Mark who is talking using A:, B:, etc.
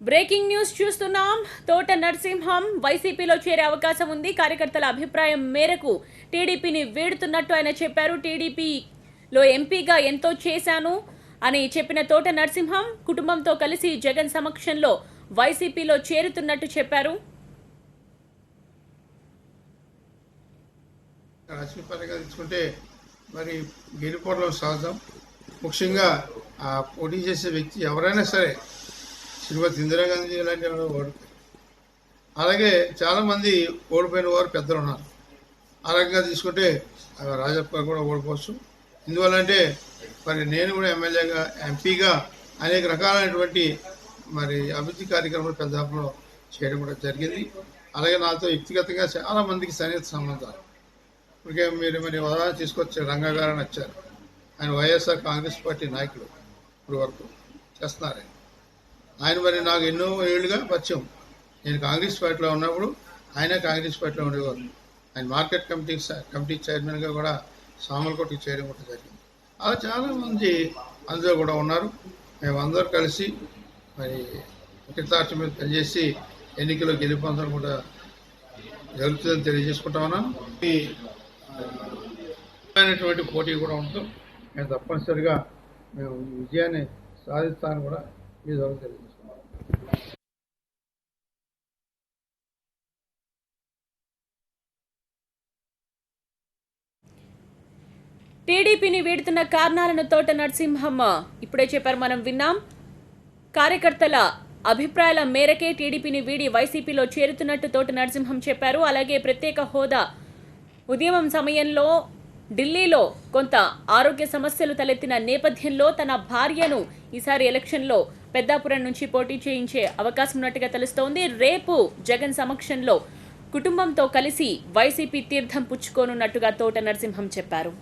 A: Breaking news చూస్తున్నాం. తోట నరసింహం వైసీపీలో చేరే అవకాశం ఉంది. కార్యకర్తల అభిప్రాయం మేరకు టీడీపీని వీడుతున్నట్టు ఆయన చెప్పారు. టీడీపీలో ఎంపీగా ఎంతో చేశాను అని చెప్పిన తోట నరసింహం కుటుంబంతో కలిసి జగన్ సమక్షంలో వైసీపీలో చేరుతున్నట్టు చెప్పారు.
B: రాజకీయపరంగా తీసుకుంటే మరి గెలుపోవడం సహజం. ముఖ్యంగా ఆ పోటీ చేసే వ్యక్తి ఎవరైనా సరే శ్రీమతి ఇందిరాగాంధీ ఇలాంటి ఓడిపోయారు. అలాగే చాలామంది ఓడిపోయిన వారు పెద్దలు ఉన్నారు. ఆ రకంగా తీసుకుంటే రాజప్ప కూడా ఓడిపోవచ్చు. ఎందువల్లంటే మరి నేను కూడా ఎమ్మెల్యేగా ఎంపీగా అనేక రకాలైనటువంటి మరి అభివృద్ధి కార్యక్రమాలు పెద్దాపులో చేయడం కూడా జరిగింది. అలాగే నాతో వ్యక్తిగతంగా చాలా మందికి సన్నిహిత సంబంధాలు. ఇప్పటికే మీరు మరి ఉదాహరణ తీసుకొచ్చారు, రంగా గారని వచ్చారు. ఆయన వైఎస్ఆర్ కాంగ్రెస్ పార్టీ నాయకులు ఇప్పుడు వరకు చేస్తున్నారు. ఆయన మరి నాకు ఎన్నో ఏళ్ళుగా పరిచయం. నేను కాంగ్రెస్ పార్టీలో ఉన్నప్పుడు ఆయన కాంగ్రెస్ పార్టీలో ఉండేవారు. ఆయన మార్కెట్ కమిటీ చైర్మన్గా కూడా సామలకోటకి చేయడం కూడా జరిగింది. అలా చాలామంది అందులో కూడా ఉన్నారు. మేమందరూ కలిసి మరి ఒకటి మీద పనిచేసి ఎన్నికల్లో గెలుపొందడం కూడా జరుగుతుందని తెలియజేసుకుంటా ఉన్నాను. పోటీ కూడా ఉంటుంది. మేము తప్పనిసరిగా మేము విజయాన్ని సాధిస్తానని కూడా మీ ద్వారా తెలియజేసుకున్నాం.
A: టీడీపీని వీడుతున్న కారణాలను తోట నరసింహం ఇప్పుడే చెప్పారు, మనం విన్నాం. కార్యకర్తల అభిప్రాయాల మేరకే టీడీపీని వీడి వైసీపీలో చేరుతున్నట్టు తోట నరసింహం చెప్పారు. అలాగే ప్రత్యేక హోదా ఉద్యమం సమయంలో ఢిల్లీలో కొంత ఆరోగ్య సమస్యలు తలెత్తిన నేపథ్యంలో తన భార్యను ఈసారి ఎలక్షన్లో పెద్దాపురం నుంచి పోటీ చేయించే అవకాశం ఉన్నట్టుగా తెలుస్తోంది. రేపు జగన్ సమక్షంలో కుటుంబంతో కలిసి వైసీపీ తీర్థం పుచ్చుకోనున్నట్టుగా తోట నరసింహం చెప్పారు.